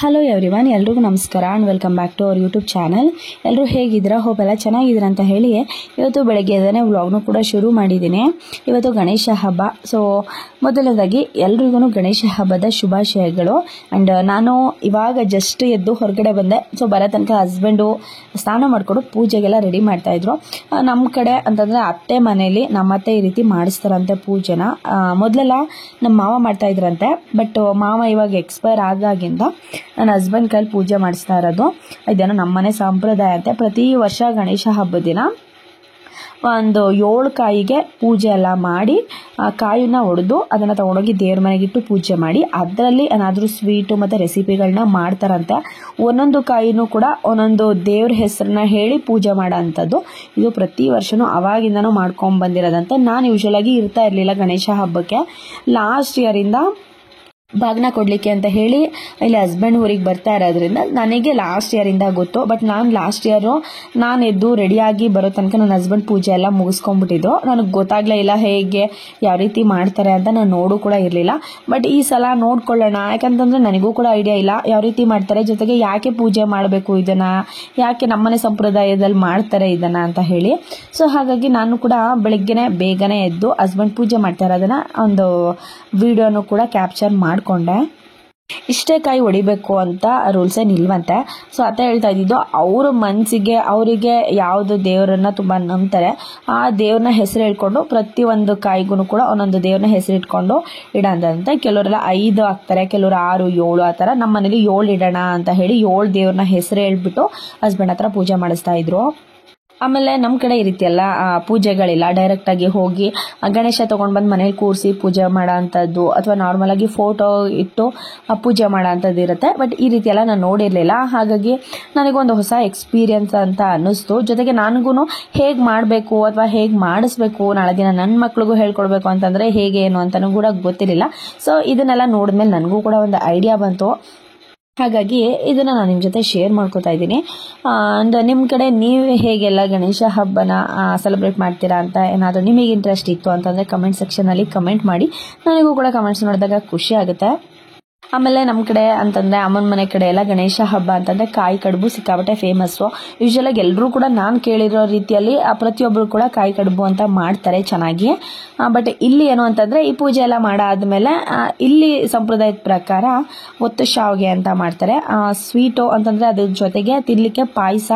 Hello everyone, ಎಲ್ರಿಗೂ ನಮಸ್ಕಾರ and welcome back to our YouTube channel. ಎಲ್ಲರೂ ಹೇಗಿದ್ದೀರಾ? ಹೋಪ್ ಎಲ್ಲ ಚೆನ್ನಾಗಿದ್ದೀರಾ ಅಂತ ಹೇಳಿ ಇವತ್ತು ಬೆಳಗ್ಗೆ ಎದ್ದೇನೆ ವ್ಲಾಗ್ನು ಕೂಡ ಶುರು ಮಾಡಿದ್ದೀನಿ. ಇವತ್ತು ಗಣೇಶ ಹಬ್ಬ. ಸೊ ಮೊದಲನೇದಾಗಿ ಎಲ್ರಿಗೂ ಗಣೇಶ ಹಬ್ಬದ ಶುಭಾಶಯಗಳು. ಆ್ಯಂಡ್ ನಾನು ಇವಾಗ ಜಸ್ಟ್ ಎದ್ದು ಹೊರಗಡೆ ಬಂದೆ. ಸೊ ಬರೋ ತನಕ ಹಸ್ಬೆಂಡು ಸ್ನಾನ ಮಾಡಿಕೊಂಡು ಪೂಜೆಗೆಲ್ಲ ರೆಡಿ ಮಾಡ್ತಾಯಿದ್ರು. ನಮ್ಮ ಕಡೆ ಅಂತಂದರೆ ಅತ್ತೆ ಮನೇಲಿ ನಮ್ಮತ್ತೆ ಈ ರೀತಿ ಮಾಡಿಸ್ತಾರಂತೆ ಪೂಜೆನ. ಮೊದಲೆಲ್ಲ ನಮ್ಮ ಮಾವ ಮಾಡ್ತಾಯಿದ್ರಂತೆ, ಬಟ್ ಮಾವ ಇವಾಗ ಎಕ್ಸ್ಪೈರ್ ಆದಾಗಿಂದ ನನ್ನ ಹಸ್ಬೆಂಡ್ ಕೈಲಿ ಪೂಜೆ ಮಾಡಿಸ್ತಾ ಇರೋದು. ಇದೇನೋ ನಮ್ಮನೆ ಸಂಪ್ರದಾಯ ಅಂತೆ. ಪ್ರತಿ ವರ್ಷ ಗಣೇಶ ಹಬ್ಬದ ದಿನ ಒಂದು 7 ಕಾಯಿಗೆ ಪೂಜೆ ಎಲ್ಲ ಮಾಡಿ ಆ ಕಾಯಿನ ಒಡೆದು ಅದನ್ನು ತೊಗೊಂಡೋಗಿ ದೇವ್ರ ಮನೆಗಿಟ್ಟು ಪೂಜೆ ಮಾಡಿ ಅದರಲ್ಲಿ ಏನಾದರೂ ಸ್ವೀಟು ಮತ್ತು ರೆಸಿಪಿಗಳನ್ನ ಮಾಡ್ತಾರಂತೆ. ಒಂದೊಂದು ಕಾಯಿನೂ ಕೂಡ ಒಂದೊಂದು ದೇವ್ರ ಹೆಸರನ್ನ ಹೇಳಿ ಪೂಜೆ ಮಾಡೋ ಅಂಥದ್ದು. ಇದು ಪ್ರತಿ ವರ್ಷವೂ ಅವಾಗಿಂದನೂ ಮಾಡ್ಕೊಂಡು ಬಂದಿರೋದಂತೆ. ನಾನು ಯೂಶ್ವಲಾಗಿ ಇರ್ತಾ ಇರಲಿಲ್ಲ ಗಣೇಶ ಹಬ್ಬಕ್ಕೆ. ಲಾಸ್ಟ್ ಇಯರಿಂದ ಬಾಗ್ನ ಕೊಡಲಿಕ್ಕೆ ಅಂತ ಹೇಳಿ ಇಲ್ಲಿ ಹಸ್ಬೆಂಡ್ ಊರಿಗೆ ಬರ್ತಾ ಇರೋದ್ರಿಂದ ನನಗೆ ಲಾಸ್ಟ್ ಇಯರಿಂದ ಗೊತ್ತು. ಬಟ್ ನಾನು ಲಾಸ್ಟ್ ಇಯರು ನಾನು ಎದ್ದು ರೆಡಿಯಾಗಿ ಬರೋ ತನಕ ನನ್ನ ಹಸ್ಬೆಂಡ್ ಪೂಜೆ ಎಲ್ಲ ಮುಗಿಸ್ಕೊಂಡ್ಬಿಟ್ಟಿದ್ರು. ನನಗೆ ಗೊತ್ತಾಗಲೇ ಇಲ್ಲ ಹೇಗೆ ಯಾವ ರೀತಿ ಮಾಡ್ತಾರೆ ಅಂತ. ನಾನು ನೋಡು ಕೂಡ ಇರಲಿಲ್ಲ. ಬಟ್ ಈ ಸಲ ನೋಡ್ಕೊಳ್ಳೋಣ, ಯಾಕಂತಂದರೆ ನನಗೂ ಕೂಡ ಐಡಿಯಾ ಇಲ್ಲ ಯಾವ ರೀತಿ ಮಾಡ್ತಾರೆ, ಜೊತೆಗೆ ಯಾಕೆ ಪೂಜೆ ಮಾಡಬೇಕು ಇದನ್ನು, ಯಾಕೆ ನಮ್ಮನೆ ಸಂಪ್ರದಾಯದಲ್ಲಿ ಮಾಡ್ತಾರೆ ಇದನ್ನು ಅಂತ ಹೇಳಿ. ಸೊ ಹಾಗಾಗಿ ನಾನು ಕೂಡ ಬೆಳಗ್ಗೆನೆ ಬೇಗನೆ ಎದ್ದು ಹಸ್ಬೆಂಡ್ ಪೂಜೆ ಮಾಡ್ತಾ ಇರೋದನ್ನು ಒಂದು ವಿಡಿಯೋನು ಕೂಡ ಕ್ಯಾಪ್ಚರ್ ಮಾಡಿಕೊಂಡೆ. ಇಷ್ಟೇ ಕಾಯಿ ಹೊಡಿಬೇಕು ಅಂತ ರೂಲ್ಸ್ ಏನಿಲ್ವಂತೆ. ಸೊ ಅತ್ತ ಹೇಳ್ತಾ ಇದ್ದಿದ್ದು ಅವ್ರ ಮನಸ್ಸಿಗೆ ಅವರಿಗೆ ಯಾವುದು ದೇವರನ್ನ ತುಂಬ ನಂಬ್ತಾರೆ ಆ ದೇವ್ರನ್ನ ಹೆಸರು ಹೇಳ್ಕೊಂಡು ಪ್ರತಿಯೊಂದು ಕಾಯಿಗೂ ಕೂಡ ಒಂದೊಂದು ದೇವ್ರನ್ನ ಹೆಸರು ಇಟ್ಕೊಂಡು ಇಡೋದಂತೆ. ಕೆಲವರೆಲ್ಲ 5 ಹಾಕ್ತಾರೆ, ಕೆಲವರು 6, 7 ಆ ಥರ. ನಮ್ಮ ಮನೇಲಿ 7 ಇಡೋಣ ಅಂತ ಹೇಳಿ 7 ದೇವ್ರನ್ನ ಹೆಸರು ಹೇಳ್ಬಿಟ್ಟು ಹಸ್ಬೆಂಡ್ ಹತ್ರ ಪೂಜೆ ಮಾಡಿಸ್ತಾ ಇದ್ರು. ಆಮೇಲೆ ನಮ್ಮ ಕಡೆ ಈ ರೀತಿ ಎಲ್ಲ ಪೂಜೆಗಳಿಲ್ಲ. ಡೈರೆಕ್ಟಾಗಿ ಹೋಗಿ ಗಣೇಶ ತೊಗೊಂಡು ಬಂದು ಮನೇಲಿ ಕೂರಿಸಿ ಪೂಜೆ ಮಾಡೋ ಅಂಥದ್ದು ಅಥವಾ ನಾರ್ಮಲಾಗಿ ಫೋಟೋ ಇಟ್ಟು ಪೂಜೆ ಮಾಡೋ ಅಂಥದ್ದು ಇರುತ್ತೆ. ಬಟ್ ಈ ರೀತಿ ಎಲ್ಲ ನಾನು ನೋಡಿರಲಿಲ್ಲ. ಹಾಗಾಗಿ ನನಗೊಂದು ಹೊಸ ಎಕ್ಸ್ಪೀರಿಯನ್ಸ್ ಅಂತ ಅನ್ನಿಸ್ತು. ಜೊತೆಗೆ ನನಗೂ ಹೇಗೆ ಮಾಡಬೇಕು ಅಥವಾ ಹೇಗೆ ಮಾಡಿಸ್ಬೇಕು, ನಾಳೆ ದಿನ ನನ್ನ ಮಕ್ಳಿಗೂ ಹೇಳ್ಕೊಡ್ಬೇಕು ಅಂತಂದರೆ ಹೇಗೆ ಏನು ಅಂತಲೂ ಕೂಡ ಗೊತ್ತಿರಲಿಲ್ಲ. ಸೊ ಇದನ್ನೆಲ್ಲ ನೋಡಿದ್ಮೇಲೆ ನನಗೂ ಕೂಡ ಒಂದು ಐಡಿಯಾ ಬಂತು. ಹಾಗಾಗಿ ಇದನ್ನು ನಾನು ನಿಮ್ಮ ಜೊತೆ ಶೇರ್ ಮಾಡ್ಕೋತಾ ಇದ್ದೀನಿ. ಆ್ಯಂಡ್ ನಿಮ್ಮ ಕಡೆ ನೀವು ಹೇಗೆಲ್ಲ ಗಣೇಶ ಹಬ್ಬನ ಸೆಲೆಬ್ರೇಟ್ ಮಾಡ್ತೀರಾ ಅಂತ ಏನಾದರೂ ನಿಮಗೆ ಇಂಟ್ರೆಸ್ಟ್ ಇತ್ತು ಅಂತಂದರೆ ಕಮೆಂಟ್ ಸೆಕ್ಷನಲ್ಲಿ ಕಮೆಂಟ್ ಮಾಡಿ. ನನಗೂ ಕೂಡ ಕಮೆಂಟ್ಸ್ ನೋಡಿದಾಗ ಖುಷಿ ಆಗುತ್ತೆ. ಆಮೇಲೆ ನಮ್ಮ ಕಡೆ ಅಂತಂದರೆ ಅಮ್ಮನ ಮನೆ ಕಡೆ ಎಲ್ಲ ಗಣೇಶ ಹಬ್ಬ ಅಂತಂದರೆ ಕಾಯಿ ಕಡುಬು ಸಿಕ್ಕಾಬಟ್ಟೆ ಫೇಮಸ್ಸು. ಯೂಶ್ವಲಾಗಿ ಎಲ್ಲರೂ ಕೂಡ ನಾನು ಕೇಳಿರೋ ರೀತಿಯಲ್ಲಿ ಪ್ರತಿಯೊಬ್ಬರು ಕೂಡ ಕಾಯಿ ಕಡುಬು ಅಂತ ಮಾಡ್ತಾರೆ ಚೆನ್ನಾಗಿ. ಬಟ್ ಇಲ್ಲಿ ಏನು ಅಂತಂದರೆ ಈ ಪೂಜೆ ಎಲ್ಲ ಮಾಡಾದ್ಮೇಲೆ ಇಲ್ಲಿ ಸಂಪ್ರದಾಯದ ಪ್ರಕಾರ ಒತ್ತು ಶಾವಿಗೆ ಅಂತ ಮಾಡ್ತಾರೆ. ಸ್ವೀಟು ಅಂತಂದರೆ ಅದ್ರ ಜೊತೆಗೆ ತಿನ್ನಲಿಕ್ಕೆ ಪಾಯಸ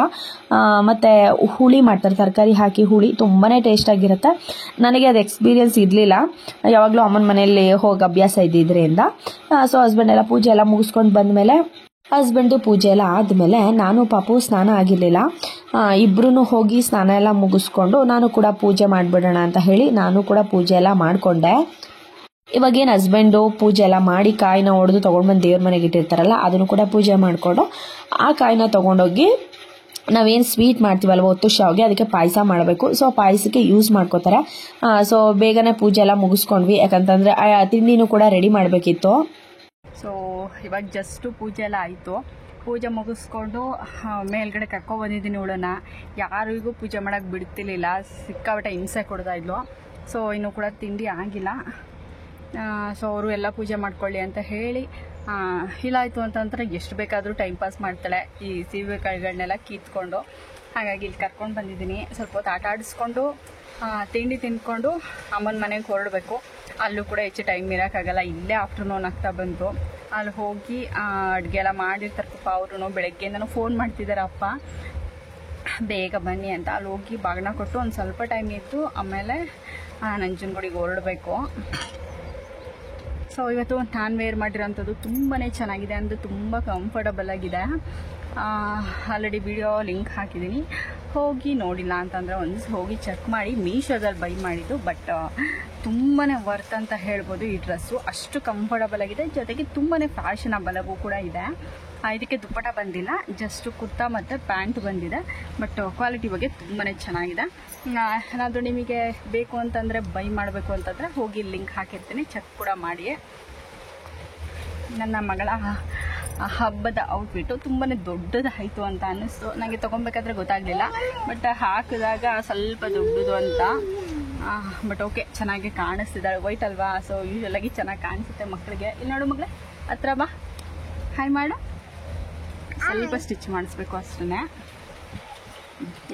ಮತ್ತು ಹುಳಿ ಮಾಡ್ತಾರೆ, ತರಕಾರಿ ಹಾಕಿ ಹುಳಿ. ತುಂಬಾ ಟೇಸ್ಟಾಗಿರುತ್ತೆ. ನನಗೆ ಅದು ಎಕ್ಸ್ಪೀರಿಯನ್ಸ್ ಇರಲಿಲ್ಲ, ಯಾವಾಗಲೂ ಅಮ್ಮನ ಮನೆಯಲ್ಲಿ ಹೋಗಿ ಅಭ್ಯಾಸ ಇದ್ದಿದ್ದರಿಂದ. ಸೊ ಹಸ್ಬೆಂಡ್ ಎಲ್ಲ ಪೂಜೆ ಎಲ್ಲ ಮುಗಿಸ್ಕೊಂಡು ಬಂದಮೇಲೆ ಹಸ್ಬೆಂಡು ಪೂಜೆ ಎಲ್ಲ ಆದಮೇಲೆ ನಾನು ಪಾಪು ಸ್ನಾನ ಆಗಿರಲಿಲ್ಲ. ಇಬ್ಬರೂ ಹೋಗಿ ಸ್ನಾನ ಎಲ್ಲ ಮುಗಿಸ್ಕೊಂಡು ನಾನು ಕೂಡ ಪೂಜೆ ಮಾಡಿಬಿಡೋಣ ಅಂತ ಹೇಳಿ ನಾನು ಕೂಡ ಪೂಜೆ ಎಲ್ಲ ಮಾಡಿಕೊಂಡೆ. ಇವಾಗೇನು ಹಸ್ಬೆಂಡು ಪೂಜೆ ಎಲ್ಲ ಮಾಡಿ ಕಾಯಿನ ಹೊಡೆದು ತೊಗೊಂಡು ಬಂದು ದೇವ್ರ ಮನೆಗೆ ಇಟ್ಟಿರ್ತಾರಲ್ಲ ಅದನ್ನು ಕೂಡ ಪೂಜೆ ಮಾಡಿಕೊಂಡು ಆ ಕಾಯಿನ ತೊಗೊಂಡೋಗಿ ನಾವೇನು ಸ್ವೀಟ್ ಮಾಡ್ತೀವಲ್ವ ಒತ್ತು ಶಾವಿಗೆ, ಅದಕ್ಕೆ ಪಾಯಸ ಮಾಡಬೇಕು. ಸೊ ಪಾಯಸಕ್ಕೆ ಯೂಸ್ ಮಾಡ್ಕೋತಾರೆ. ಸೊ ಬೇಗನೆ ಪೂಜೆ ಎಲ್ಲ ಮುಗಿಸ್ಕೊಂಡ್ವಿ, ಯಾಕಂತಂದರೆ ತಿಂಡಿನೂ ಕೂಡ ರೆಡಿ ಮಾಡಬೇಕಿತ್ತು. ಸೊ ಇವಾಗ ಜಸ್ಟು ಪೂಜೆ ಎಲ್ಲ ಆಯಿತು. ಪೂಜೆ ಮುಗಿಸ್ಕೊಂಡು ಮೇಲ್ಗಡೆ ಕರ್ಕೊಬಂದಿದ್ದೀನಿ ಇವಳನ್ನ. ಯಾರಿಗೂ ಪೂಜೆ ಮಾಡೋಕ್ಕೆ ಬಿಡ್ತಿರ್ಲಿಲ್ಲ, ಸಿಕ್ಕಾಬಟ್ಟೆ ಹಿಂಸೆ ಕೊಡ್ತಾಯಿದ್ಲು. ಸೊ ಇನ್ನೂ ಕೂಡ ತಿಂಡಿ ಆಗಿಲ್ಲ. ಸೊ ಅವರು ಎಲ್ಲ ಪೂಜೆ ಮಾಡ್ಕೊಳ್ಳಿ ಅಂತ ಹೇಳಿ ಇಲ್ಲಾಯಿತು ಅಂತಂದ್ರೆ ಎಷ್ಟು ಬೇಕಾದರೂ ಟೈಮ್ ಪಾಸ್ ಮಾಡ್ತಾಳೆ ಈ ಸೀಬೆಕಾಯಿಗಳನ್ನೆಲ್ಲ ಕಿತ್ಕೊಂಡು. ಹಾಗಾಗಿ ಇಲ್ಲಿ ಕರ್ಕೊಂಡು ಬಂದಿದ್ದೀನಿ. ಸ್ವಲ್ಪ ಹೊತ್ತು ಆಟ ಆಡಿಸ್ಕೊಂಡು ತಿಂಡಿ ತಿಂದ್ಕೊಂಡು ಅಮ್ಮನ ಮನೆಗೆ ಹೊರಡಬೇಕು. ಅಲ್ಲೂ ಕೂಡ ಹೆಚ್ಚು ಟೈಮ್ ಇರೋಕ್ಕಾಗಲ್ಲ, ಇಲ್ಲೇ ಆಫ್ಟರ್ನೂನ್ ಆಗ್ತಾ ಬಂತು. ಅಲ್ಲಿ ಹೋಗಿ ಅಡುಗೆ ಎಲ್ಲ ಮಾಡಿರ್ತಾರೆ ಪಾಪ. ಅವರು ಬೆಳಗ್ಗೆಯಿಂದನೂ ಫೋನ್ ಮಾಡ್ತಿದ್ದಾರೆ ಅಪ್ಪ ಬೇಗ ಬನ್ನಿ ಅಂತ. ಅಲ್ಲಿ ಹೋಗಿ ಬಾಗಿನ ಕೊಟ್ಟು ಒಂದು ಸ್ವಲ್ಪ ಟೈಮ್ ಇದ್ದು ಆಮೇಲೆ ನಂಜನಗೂಡಿಗೆ ಹೊರಡಬೇಕು. ಸೊ ಇವತ್ತು ನಾನು ವೇರ್ ಮಾಡಿರೋಂಥದ್ದು ತುಂಬಾ ಚೆನ್ನಾಗಿದೆ, ಅಂದರೆ ತುಂಬ ಕಂಫರ್ಟಬಲ್ ಆಗಿದೆ. ಆಲ್ರೆಡಿ ವಿಡಿಯೋ ಲಿಂಕ್ ಹಾಕಿದ್ದೀನಿ, ಹೋಗಿ ನೋಡಿಲ್ಲ ಅಂತಂದರೆ ಒಂದು ಹೋಗಿ ಚೆಕ್ ಮಾಡಿ. ಮೀಶೋದಲ್ಲಿ ಬೈ ಮಾಡಿದ್ದು, ಬಟ್ ತುಂಬಾ ವರ್ತ್ ಅಂತ ಹೇಳ್ಬೋದು. ಈ ಡ್ರೆಸ್ಸು ಅಷ್ಟು ಕಂಫರ್ಟಬಲ್ ಆಗಿದೆ, ಜೊತೆಗೆ ತುಂಬಾ ಫ್ಯಾಷನಬಲಾಗೂ ಕೂಡ ಇದೆ. ಇದಕ್ಕೆ ದುಪ್ಪಟ ಬಂದಿಲ್ಲ, ಜಸ್ಟ್ ಕುರ್ತಾ ಮತ್ತು ಪ್ಯಾಂಟ್ ಬಂದಿದೆ. ಬಟ್ ಕ್ವಾಲಿಟಿ ಬಗ್ಗೆ ತುಂಬಾ ಚೆನ್ನಾಗಿದೆ. ಏನಾದರೂ ನಿಮಗೆ ಬೇಕು ಅಂತಂದರೆ ಬೈ ಮಾಡಬೇಕು ಅಂತಂದರೆ ಹೋಗಿ ಲಿಂಕ್ ಹಾಕಿರ್ತೀನಿ, ಚೆಕ್ ಕೂಡ ಮಾಡಿ. ನನ್ನ ಮಗಳ ಹಬ್ಬದ ಔಟ್ಫಿಟ್ಟು ತುಂಬಾ ದೊಡ್ಡದಾಯಿತು ಅಂತ ಅನ್ನಿಸ್ತು. ನನಗೆ ತೊಗೊಬೇಕಾದ್ರೆ ಗೊತ್ತಾಗಲಿಲ್ಲ, ಬಟ್ ಹಾಕಿದಾಗ ಸ್ವಲ್ಪ ದೊಡ್ಡದು ಅಂತ. ಬಟ್ ಓಕೆ, ಚೆನ್ನಾಗಿ ಕಾಣಿಸ್ತಿದ್ದಾಳೆ. ವೈಟ್ ಅಲ್ವಾ, ಸೊ ಯೂಶ್ವಲಾಗಿ ಚೆನ್ನಾಗಿ ಕಾಣಿಸುತ್ತೆ ಮಕ್ಕಳಿಗೆ. ಇಲ್ಲಿ ನೋಡು ಮಗಳೇ, ಹತ್ರ ಬಾ, ಹಾಯ್ ಮಾಡು. ಸ್ವಲ್ಪ ಸ್ಟಿಚ್ ಮಾಡಿಸ್ಬೇಕು ಅಷ್ಟೇ.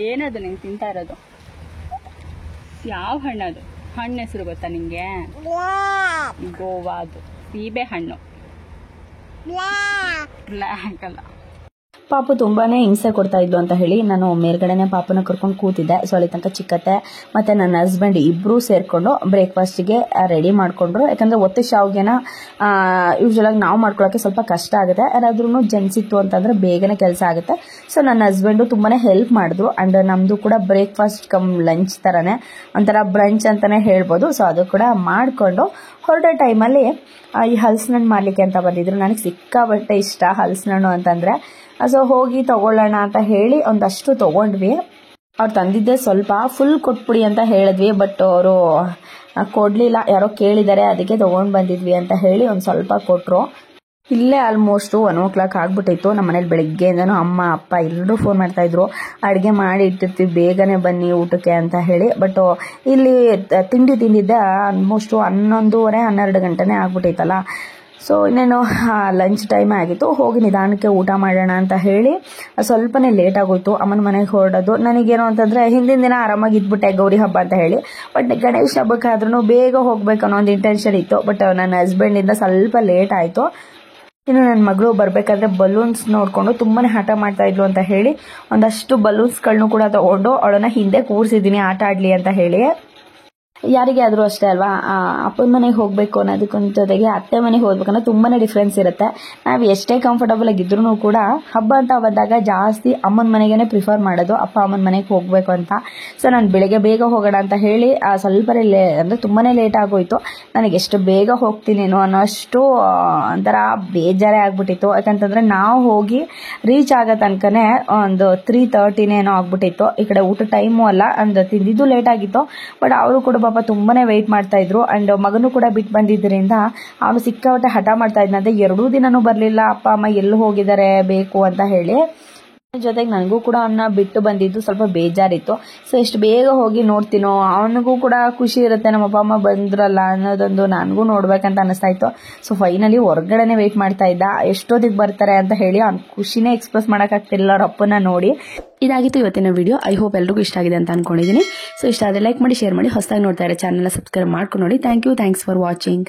ಏನದು ನೀನು ತಿಂತಾ ಇರೋದು? ಯಾವ ಹಣ್ಣದು? ಹಣ್ಣು ಹೆಸರು ಗೊತ್ತಾ ನಿಂಗೆ? ಗೋವಾದು ಸೀಬೆ ಹಣ್ಣು. ಬ್ಲ್ಯಾಕ್ ಅಲ್ಲ. ಪಾಪು ತುಂಬಾ ಹಿಂಸೆ ಕೊಡ್ತಾ ಇದ್ಲು ಅಂತ ಹೇಳಿ ನಾನು ಮೇಲ್ಗಡೆನೆ ಪಾಪನ ಕರ್ಕೊಂಡು ಕೂತಿದ್ದೆ. ಸೊ ಅಲ್ಲಿ ತನಕ ಚಿಕ್ಕತ್ತೆ ಮತ್ತು ನನ್ನ ಹಸ್ಬೆಂಡ್ ಇಬ್ಬರೂ ಸೇರಿಕೊಂಡು ಬ್ರೇಕ್ಫಾಸ್ಟಿಗೆ ರೆಡಿ ಮಾಡಿಕೊಂಡ್ರು. ಯಾಕಂದರೆ ಒತ್ತೆ ಶಾವ್ಗೆನ ಯೂಶ್ವಲಾಗಿ ನಾವು ಮಾಡ್ಕೊಳ್ಳೋಕ್ಕೆ ಸ್ವಲ್ಪ ಕಷ್ಟ ಆಗುತ್ತೆ. ಯಾರಾದ್ರೂ ಜೆಂಟ್ಸ್ ಇತ್ತು ಅಂತಂದರೆ ಬೇಗನೆ ಕೆಲಸ ಆಗುತ್ತೆ. ಸೊ ನನ್ನ ಹಸ್ಬೆಂಡು ತುಂಬಾ ಹೆಲ್ಪ್ ಮಾಡಿದ್ರು. ಆ್ಯಂಡ್ ನಮ್ಮದು ಕೂಡ ಬ್ರೇಕ್ಫಾಸ್ಟ್ ಕಮ್ ಲಂಚ್ ಥರನೇ ಒಂಥರ ಬ್ರಂಚ್ ಅಂತಲೇ ಹೇಳ್ಬೋದು. ಸೊ ಅದು ಕೂಡ ಮಾಡಿಕೊಂಡು ಹೊರಡೋ ಟೈಮಲ್ಲಿ ಈ ಹಲಸಿನಣ್ಣು ಮಾರಲಿಕ್ಕೆ ಅಂತ ಬಂದಿದ್ರು. ನನಗೆ ಸಿಕ್ಕಾಬಟ್ಟೆ ಇಷ್ಟ ಹಲಸಿನಣ್ಣು ಅಂತಂದರೆ. ಸೊ ಹೋಗಿ ತೊಗೊಳ್ಳೋಣ ಅಂತ ಹೇಳಿ ಒಂದಷ್ಟು ತೊಗೊಂಡ್ವಿ. ಅವ್ರು ತಂದಿದ್ದೆ ಸ್ವಲ್ಪ, ಫುಲ್ ಕೊಟ್ಬಿಡಿ ಅಂತ ಹೇಳಿದ್ವಿ. ಬಟ್ ಅವರು ಕೊಡಲಿಲ್ಲ, ಯಾರೋ ಕೇಳಿದ್ದಾರೆ ಅದಕ್ಕೆ ತೊಗೊಂಡು ಬಂದಿದ್ವಿ ಅಂತ ಹೇಳಿ ಒಂದು ಸ್ವಲ್ಪ ಕೊಟ್ಟರು. ಇಲ್ಲೇ ಆಲ್ಮೋಸ್ಟು 1 o'clock ಆಗ್ಬಿಟ್ಟಿತ್ತು. ನಮ್ಮ ಮನೇಲಿ ಬೆಳಗ್ಗೆಯಿಂದನೂ ಅಮ್ಮ ಅಪ್ಪ ಎಲ್ಲರೂ ಫೋನ್ ಮಾಡ್ತಾಯಿದ್ರು, ಅಡುಗೆ ಮಾಡಿ ಇಟ್ಟಿರ್ತೀವಿ ಬೇಗನೆ ಬನ್ನಿ ಊಟಕ್ಕೆ ಅಂತ ಹೇಳಿ. ಬಟ್ ಇಲ್ಲಿ ತಿಂದಿದ್ದೆ ಆಲ್ಮೋಸ್ಟು 11:30-12 ಗಂಟೆನೇ ಆಗ್ಬಿಟ್ಟಿತ್ತಲ್ಲ. ಸೊ ಇನ್ನೇನು ಲಂಚ್ ಟೈಮ್ ಆಗಿತ್ತು. ಹೋಗಿ ನಿಧಾನಕ್ಕೆ ಊಟ ಮಾಡೋಣ ಅಂತ ಹೇಳಿ ಸ್ವಲ್ಪನೇ ಲೇಟ್ ಆಗೋಯ್ತು ಅಮ್ಮನ ಮನೆಗೆ ಹೊರಡೋದು. ನನಗೇನು ಅಂತಂದರೆ ಹಿಂದಿನ ದಿನ ಆರಾಮಾಗಿ ಇದ್ಬಿಟ್ಟೆ ಗೌರಿ ಹಬ್ಬ ಅಂತ ಹೇಳಿ. ಬಟ್ ಗಣೇಶ ಹಬ್ಬಕ್ಕಾದ್ರೂ ಬೇಗ ಹೋಗ್ಬೇಕು ಅನ್ನೋ ಒಂದು ಇಂಟೆನ್ಷನ್ ಇತ್ತು. ಬಟ್ ನನ್ನ ಹಸ್ಬೆಂಡಿಂದ ಸ್ವಲ್ಪ ಲೇಟ್ ಆಯಿತು. ಇನ್ನು ನನ್ನ ಮಗಳು ಬರಬೇಕಾದ್ರೆ ಬಲೂನ್ಸ್ ನೋಡಿಕೊಂಡು ತುಂಬಾ ಹಠ ಮಾಡ್ತಾ ಇದ್ಲು ಅಂತ ಹೇಳಿ ಒಂದಷ್ಟು ಬಲೂನ್ಸ್ಗಳನ್ನೂ ಕೂಡ ತೊಗೊಂಡು ಅವಳನ್ನು ಹಿಂದೆ ಕೂರಿಸಿದ್ದೀನಿ ಆಟ ಆಡಲಿ ಅಂತ ಹೇಳಿ. ಯಾರಿಗೆ ಆದರೂ ಅಷ್ಟೇ ಅಲ್ವಾ, ಅಪ್ಪನ ಮನೆಗೆ ಹೋಗಬೇಕು ಅನ್ನೋದಕ್ಕೊಂದು ಜೊತೆಗೆ ಅತ್ತೆ ಮನೆಗೆ ಹೋಗ್ಬೇಕನ್ನೋ ತುಂಬಾ ಡಿಫ್ರೆನ್ಸ್ ಇರುತ್ತೆ. ನಾವು ಎಷ್ಟೇ ಕಂಫರ್ಟಬಲ್ ಆಗಿದ್ರೂ ಕೂಡ ಹಬ್ಬ ಅಂತ ಬಂದಾಗ ಜಾಸ್ತಿ ಅಮ್ಮನ ಮನೆಗೇ ಪ್ರಿಫರ್ ಮಾಡೋದು, ಅಪ್ಪ ಅಮ್ಮನ ಮನೆಗೆ ಹೋಗಬೇಕು ಅಂತ. ಸೊ ನಾನು ಬೆಳಗ್ಗೆ ಬೇಗ ಹೋಗೋಣ ಅಂತ ಹೇಳಿ ಸ್ವಲ್ಪ ಅಂದರೆ ತುಂಬಾ ಲೇಟ್ ಆಗೋಯಿತು. ನನಗೆ ಎಷ್ಟು ಬೇಗ ಹೋಗ್ತೀನೇನೋ ಅನ್ನೋಷ್ಟು ಒಂಥರ ಬೇಜಾರೇ ಆಗ್ಬಿಟ್ಟಿತ್ತು. ಯಾಕಂತಂದರೆ ನಾವು ಹೋಗಿ ರೀಚ್ ಆಗೋ ತನಕನೇ ಒಂದು 3:30 ಏನೋ ಆಗ್ಬಿಟ್ಟಿತ್ತು. ಈ ಕಡೆ ಊಟ ಟೈಮು ಅಲ್ಲ, ಒಂದು ತಿಂದಿದ್ದು ಲೇಟ್ ಆಗಿತ್ತು. ಬಟ್ ಅವರು ಕೂಡ ಪಾಪ ತುಂಬಾನೇ ವೆಯ್ಟ್ ಮಾಡ್ತಾ ಇದ್ರು. ಅಂಡ್ ಮಗನೂ ಕೂಡ ಬಿಟ್ಟು ಬಂದಿದ್ದರಿಂದ ಅವನು ಸಿಕ್ಕಾಪಟ್ಟೆ ಹಠ ಮಾಡ್ತಾ ಇದ್ನಂತೆ. 2 ದಿನನೂ ಬರಲಿಲ್ಲ ಅಪ್ಪ ಅಮ್ಮ ಎಲ್ಲಿ ಹೋಗಿದ್ದಾರೆ ಬೇಕು ಅಂತ ಹೇಳಿ. ಜೊತೆಗೆ ನನಗೂ ಕೂಡ ಅವನ್ನ ಬಿಟ್ಟು ಬಂದಿದ್ದು ಸ್ವಲ್ಪ ಬೇಜಾರಿತ್ತು. ಸೊ ಎಷ್ಟು ಬೇಗ ಹೋಗಿ ನೋಡ್ತೀನೋ ಅವನಿಗೂ ಕೂಡ ಖುಷಿ ಇರುತ್ತೆ, ನಮ್ಮ ಅಪ್ಪ ಅಮ್ಮ ಬಂದ್ರಲ್ಲ ಅನ್ನೋದೊಂದು ನನಗೂ ನೋಡ್ಬೇಕಂತ ಅನಿಸ್ತಾ ಇತ್ತು. ಸೊ ಫೈನಲಿ ಹೊರಗಡೆನೆ ವೆಯ್ಟ್ ಮಾಡ್ತಾ ಇದ್ದ, ಎಷ್ಟೊತ್ತಿಗೆ ಬರ್ತಾರೆ ಅಂತ ಹೇಳಿ. ಅವ್ನ ಖುಷಿನೇ ಎಕ್ಸ್ಪ್ರೆಸ್ ಮಾಡೋಕ್ಕಾಗ್ತಿಲ್ಲ ಅವ್ರ ಅಪ್ಪನ ನೋಡಿ. ಇದಾಗಿತ್ತು ಇವತ್ತಿನ ವಿಡಿಯೋ. ಐ ಹೋಪ್ ಎಲ್ರಿಗೂ ಇಷ್ಟ ಆಗಿದೆ ಅಂತ ಅನ್ಕೊಂಡಿದ್ದೀನಿ. ಸೊ ಇಷ್ಟ ಆದರೆ ಲೈಕ್ ಮಾಡಿ, ಶೇರ್ ಮಾಡಿ, ಹೊಸದಾಗಿ ನೋಡ್ತಾ ಇರೋ ಚಾನಲ್ನ ಸಬ್ಸ್ಕ್ರೈಬ್ ಮಾಡ್ಕೊಂಡು ನೋಡಿ. Thanks for watching.